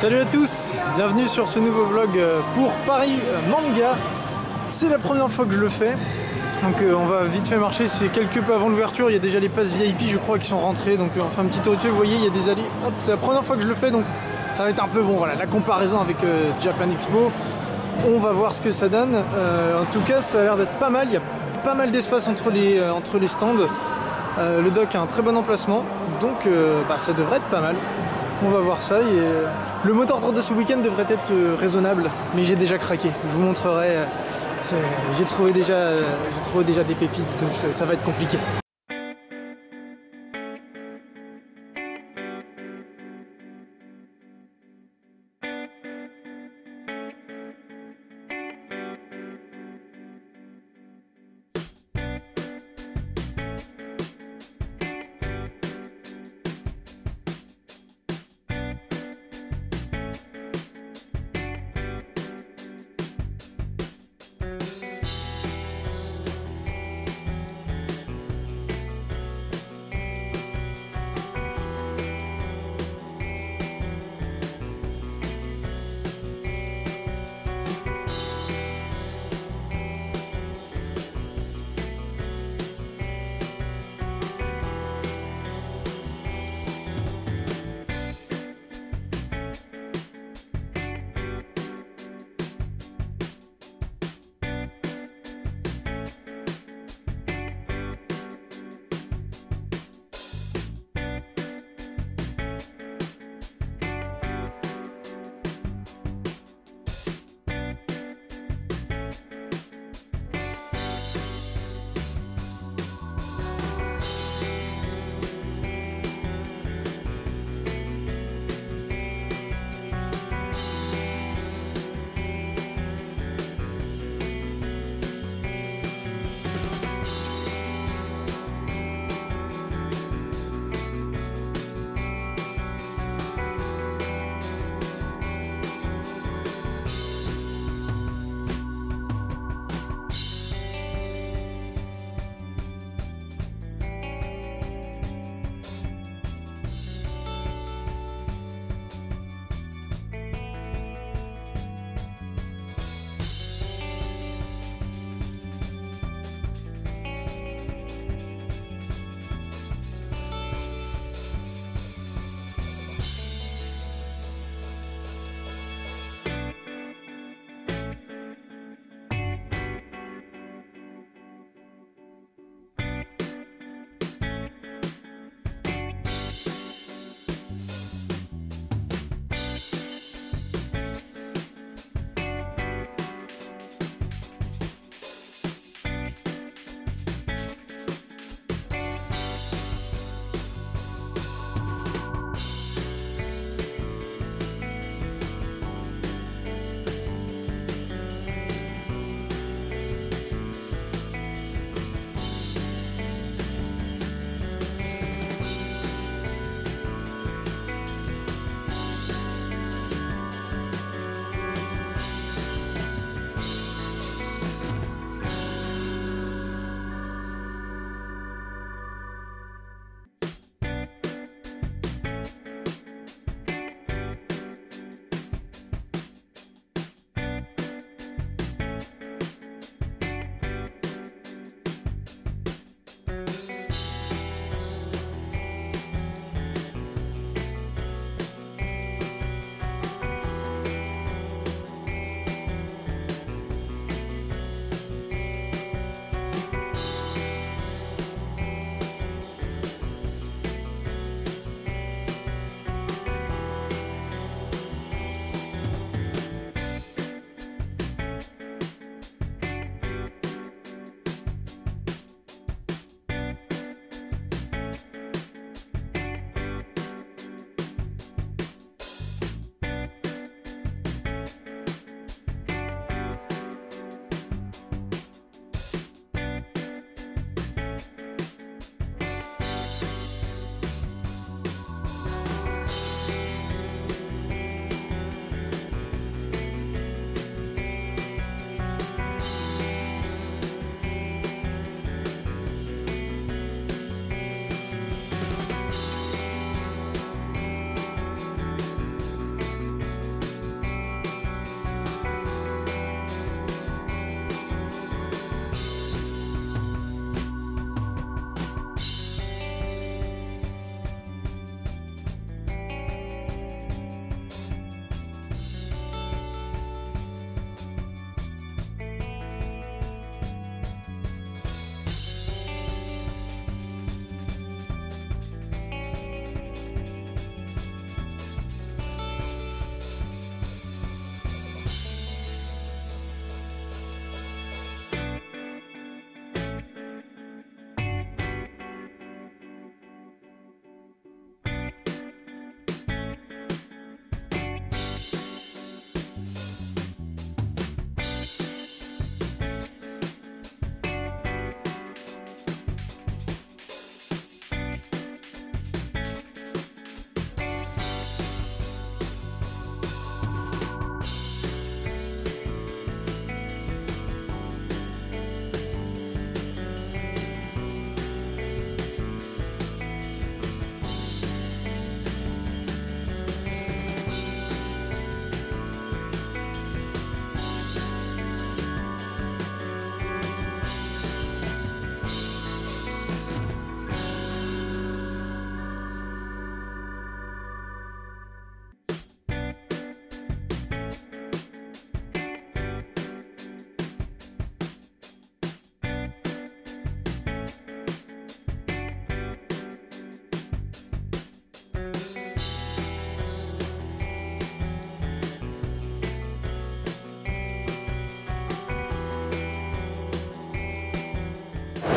Salut à tous, bienvenue sur ce nouveau vlog pour Paris Manga. C'est la première fois que je le fais, donc on va vite fait marcher, c'est quelques peu avant l'ouverture, il y a déjà les passes VIP je crois qui sont rentrés, donc on fait un petit tour vite fait, vous voyez il y a des allées, hop, c'est la première fois que je le fais donc ça va être un peu bon, voilà, la comparaison avec Japan Expo, on va voir ce que ça donne, en tout cas ça a l'air d'être pas mal, il y a pas mal d'espace entre les stands, le dock a un très bon emplacement, donc ça devrait être pas mal. On va voir ça et le mot d'ordre de ce week-end devrait être raisonnable, mais j'ai déjà craqué. Je vous montrerai. J'ai trouvé déjà des pépites, donc ça va être compliqué.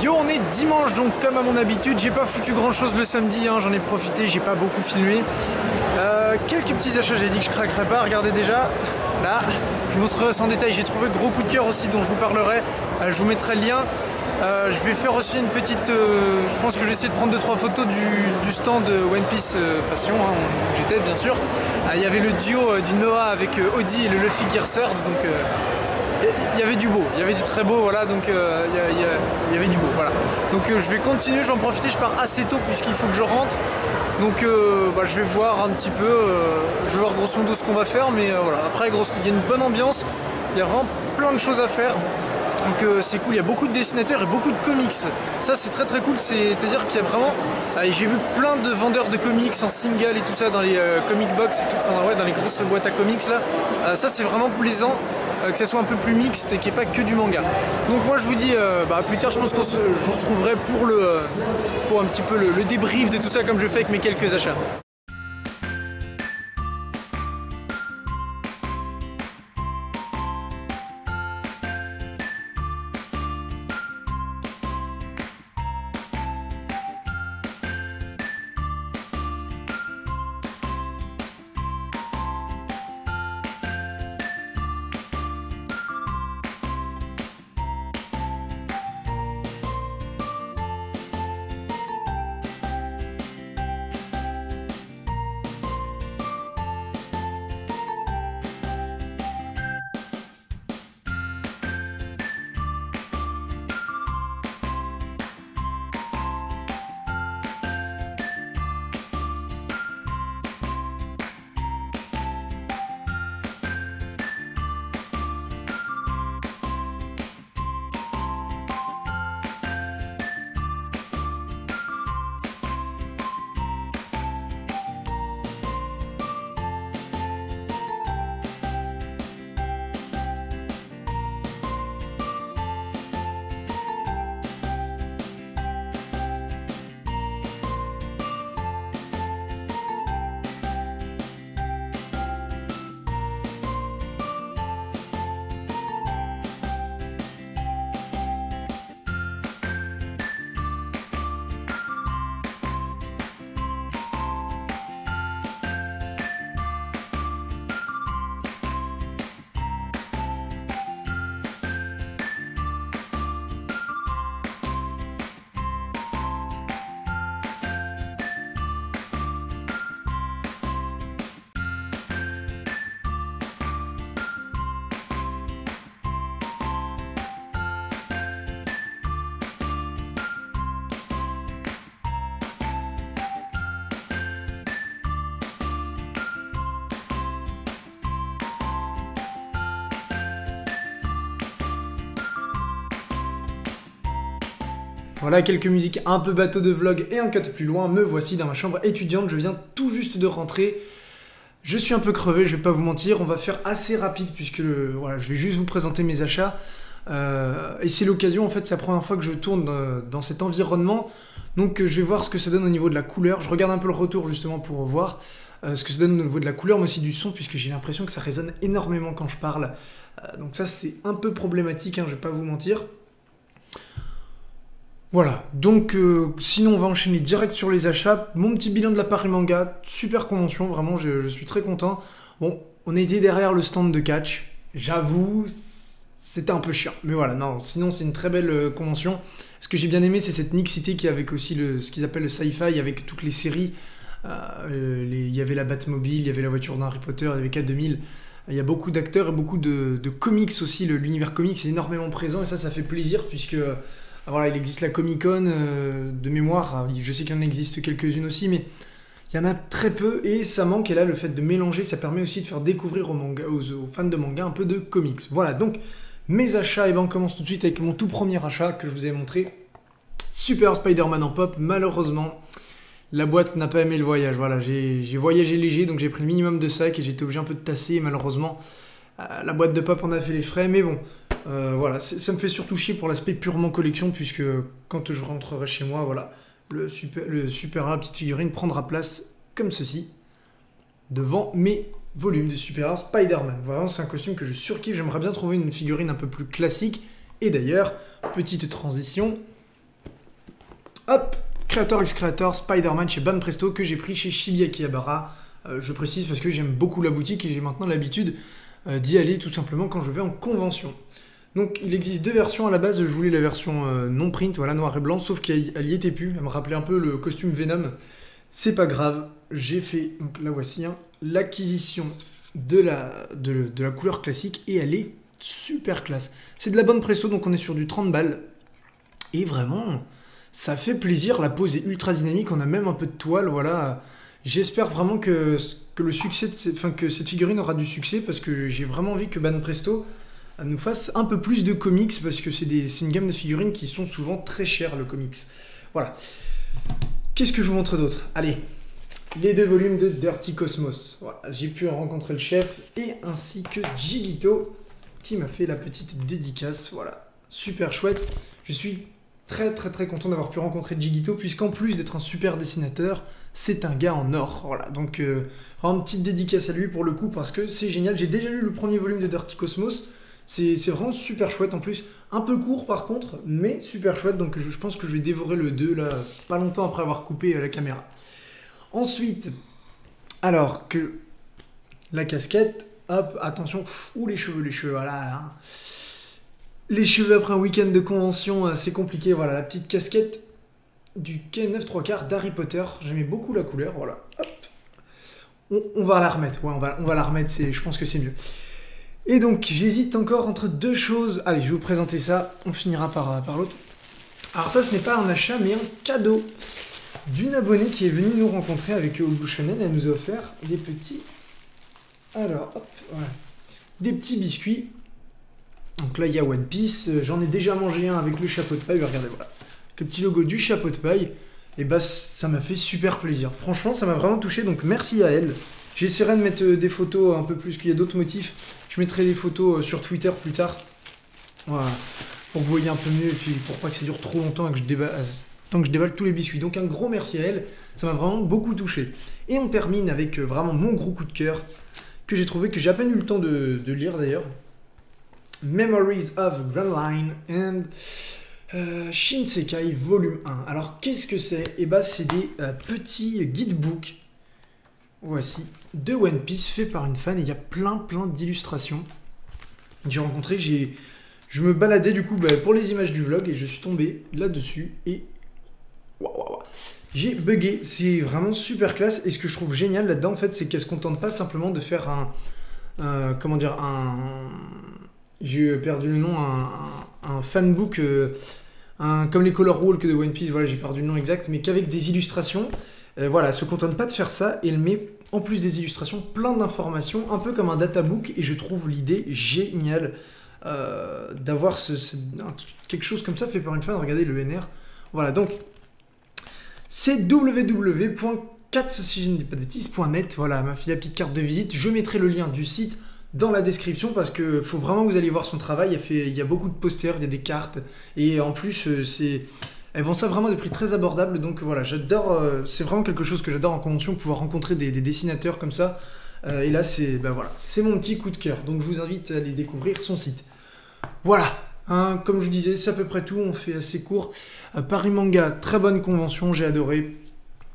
Yo, on est dimanche, donc comme à mon habitude, j'ai pas foutu grand chose le samedi, hein, j'en ai profité, j'ai pas beaucoup filmé. Quelques petits achats, j'ai dit que je craquerais pas, regardez déjà, là, je vous montrerai ça en détail, j'ai trouvé gros coup de cœur aussi dont je vous parlerai, je vous mettrai le lien. Je vais faire aussi une petite, je pense que je vais essayer de prendre 2-3 photos du stand One Piece Passion, hein, où j'étais bien sûr. Il y avait le duo du Noah avec Audi et le Luffy Gearsword, donc il y avait du beau, il y avait du très beau, voilà, donc il y avait du beau, voilà. Donc je vais continuer, je vais en profiter, je pars assez tôt puisqu'il faut que je rentre. Donc je vais voir un petit peu, je vais voir grosso modo ce qu'on va faire, mais voilà. Après, il y a une bonne ambiance, il y a vraiment plein de choses à faire. Donc c'est cool, il y a beaucoup de dessinateurs et beaucoup de comics. Ça c'est très très cool, c'est-à-dire qu'il y a vraiment... j'ai vu plein de vendeurs de comics en single et tout ça dans les comic box et tout, enfin ouais, dans les grosses boîtes à comics là. Ça c'est vraiment plaisant, que ça soit un peu plus mixte et qu'il n'y ait pas que du manga. Donc moi je vous dis, plus tard je pense que je vous retrouverai pour un petit peu le débrief de tout ça comme je fais avec mes quelques achats. Voilà quelques musiques un peu bateau de vlog et un cut plus loin, me voici dans ma chambre étudiante, je viens tout juste de rentrer. Je suis un peu crevé, je vais pas vous mentir, on va faire assez rapide puisque voilà, je vais juste vous présenter mes achats. Et c'est l'occasion, en fait, c'est la première fois que je tourne dans cet environnement. Donc je vais voir ce que ça donne au niveau de la couleur. Je regarde un peu le retour justement pour voir ce que ça donne au niveau de la couleur, mais aussi du son, puisque j'ai l'impression que ça résonne énormément quand je parle. Donc ça c'est un peu problématique, hein, je vais pas vous mentir. Voilà, donc sinon on va enchaîner direct sur les achats. Mon petit bilan de la Paris Manga, super convention, vraiment je suis très content. Bon, on a été derrière le stand de catch, j'avoue, c'était un peu chiant. Mais voilà, non, sinon c'est une très belle convention. Ce que j'ai bien aimé, c'est cette mixité qui avec aussi ce qu'ils appellent le sci-fi, avec toutes les séries. Il y avait la Batmobile, il y avait la voiture d'Harry Potter, il y avait K2000. Il y a beaucoup d'acteurs et beaucoup de comics aussi, l'univers comics est énormément présent et ça fait plaisir puisque... Voilà, il existe la Comic Con de mémoire, je sais qu'il y en existe quelques-unes aussi, mais il y en a très peu et ça manque. Et là, le fait de mélanger, ça permet aussi de faire découvrir aux fans de manga un peu de comics. Voilà, donc mes achats, et ben on commence tout de suite avec mon tout premier achat que je vous ai montré. Super Spider-Man en pop, malheureusement, la boîte n'a pas aimé le voyage. Voilà, j'ai voyagé léger, donc j'ai pris le minimum de sac et j'étais obligé un peu de tasser. Et malheureusement, la boîte de pop en a fait les frais, mais bon... voilà, ça me fait surtout chier pour l'aspect purement collection puisque quand je rentrerai chez moi, voilà, le super A, petite figurine, prendra place comme ceci devant mes volumes de Super A Spider-Man. Voilà, c'est un costume que je surkiffe, j'aimerais bien trouver une figurine un peu plus classique. Et d'ailleurs, petite transition, Hop, Creator x Creator, Spider-Man chez Banpresto que j'ai pris chez Shibuya Akihabara. Je précise parce que j'aime beaucoup la boutique et j'ai maintenant l'habitude d'y aller tout simplement quand je vais en convention. Donc il existe deux versions à la base, je voulais la version non print, voilà, noir et blanc, sauf qu'elle y était plus, elle me rappelait un peu le costume Venom. C'est pas grave, j'ai fait, donc la voici, hein, l'acquisition de la couleur classique et elle est super classe. C'est de la Banpresto, donc on est sur du 30 balles. Et vraiment, ça fait plaisir, la pose est ultra dynamique, on a même un peu de toile, voilà. J'espère vraiment que le succès, que cette figurine aura du succès parce que j'ai vraiment envie que Banpresto nous fasse un peu plus de comics parce que c'est une gamme de figurines qui sont souvent très chères, le comics. Voilà. Qu'est-ce que je vous montre d'autre? Allez, les 2 volumes de Dirty Cosmos. Voilà, j'ai pu rencontrer le chef et ainsi que Gigito qui m'a fait la petite dédicace. Voilà, super chouette. Je suis très content d'avoir pu rencontrer Gigito puisqu'en plus d'être un super dessinateur, c'est un gars en or. Voilà, donc vraiment une petite dédicace à lui pour le coup parce que c'est génial. J'ai déjà lu le premier volume de Dirty Cosmos. C'est vraiment super chouette en plus, un peu court par contre, mais super chouette, donc je pense que je vais dévorer le 2 là, pas longtemps après avoir coupé la caméra. Ensuite, alors que la casquette, hop, attention, ouh les cheveux, voilà. Hein. Les cheveux après un week-end de convention, c'est compliqué, voilà, la petite casquette du K9 3/4 d'Harry Potter, j'aimais beaucoup la couleur, voilà, hop. On va la remettre, ouais, on va la remettre, je pense que c'est mieux. Et donc, j'hésite encore entre deux choses. Allez, je vais vous présenter ça. On finira par l'autre. Alors ça, ce n'est pas un achat, mais un cadeau d'une abonnée qui est venue nous rencontrer avec Old Blue Channel. Elle nous a offert des petits... Alors, hop, voilà. Des petits biscuits. Donc là, il y a One Piece. J'en ai déjà mangé un avec le chapeau de paille. Regardez, voilà. Avec le petit logo du chapeau de paille. Et bah, ça m'a fait super plaisir. Franchement, ça m'a vraiment touché. Donc, merci à elle. J'essaierai de mettre des photos un peu plus, qu'il y a d'autres motifs. Je mettrai des photos sur Twitter plus tard. Voilà. Pour que vous voyez un peu mieux et puis pour pas que ça dure trop longtemps et que je déballe tous les biscuits. Donc un gros merci à elle. Ça m'a vraiment beaucoup touché. Et on termine avec vraiment mon gros coup de cœur que j'ai trouvé, que j'ai à peine eu le temps de lire d'ailleurs. Memories of Grand Line and Shinsekai volume 1. Alors qu'est-ce que c'est? Et bah c'est des petits guidebooks. Voici, de One Piece fait par une fan et il y a plein d'illustrations. J'ai rencontré, je me baladais du coup pour les images du vlog et je suis tombé là-dessus et j'ai bugué. C'est vraiment super classe et ce que je trouve génial là-dedans en fait c'est qu'elle se contente pas simplement de faire comment dire, j'ai perdu le nom, un fanbook, comme les Color Wall que de One Piece, voilà j'ai perdu le nom exact, mais qu'avec des illustrations. Voilà, elle se contente pas de faire ça et elle met en plus des illustrations plein d'informations, un peu comme un databook et je trouve l'idée géniale d'avoir quelque chose comme ça fait par une fan. Regardez le NR. Voilà, donc c'est www.4, si je ne dis pas de bêtises.net. Voilà, m'a fait la petite carte de visite. Je mettrai le lien du site dans la description parce que faut vraiment que vous allez voir son travail. Il y a beaucoup de posters, il y a des cartes et en plus elles vendent ça vraiment à des prix très abordables, donc voilà, j'adore, c'est vraiment quelque chose que j'adore en convention, pouvoir rencontrer des dessinateurs comme ça, et là c'est voilà, c'est mon petit coup de cœur, donc je vous invite à aller découvrir son site. Voilà, hein, comme je vous disais, c'est à peu près tout, on fait assez court. Paris Manga, très bonne convention, j'ai adoré,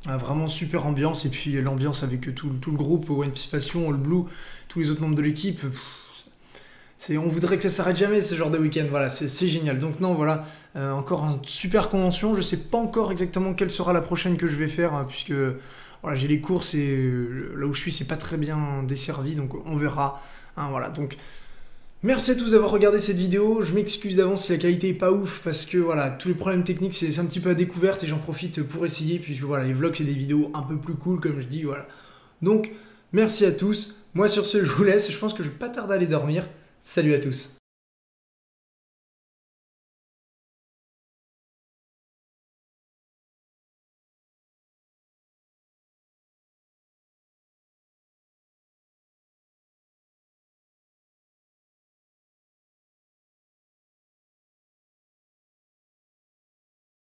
vraiment super ambiance, et puis l'ambiance avec tout le groupe, One Piece Passion, All Blue, tous les autres membres de l'équipe. On voudrait que ça s'arrête jamais ce genre de week-end, voilà, c'est génial. Donc non, voilà, encore une super convention. Je sais pas encore exactement quelle sera la prochaine que je vais faire, puisque voilà, j'ai les courses et là où je suis, c'est pas très bien desservi, donc on verra. Hein, voilà, donc merci à tous d'avoir regardé cette vidéo. Je m'excuse d'avance si la qualité est pas ouf, parce que voilà, tous les problèmes techniques, c'est un petit peu à découverte et j'en profite pour essayer, puisque voilà, les vlogs, c'est des vidéos un peu plus cool, comme je dis, voilà. Donc, merci à tous. Moi, sur ce, je vous laisse. Je pense que je vais pas tarder à aller dormir. Salut à tous.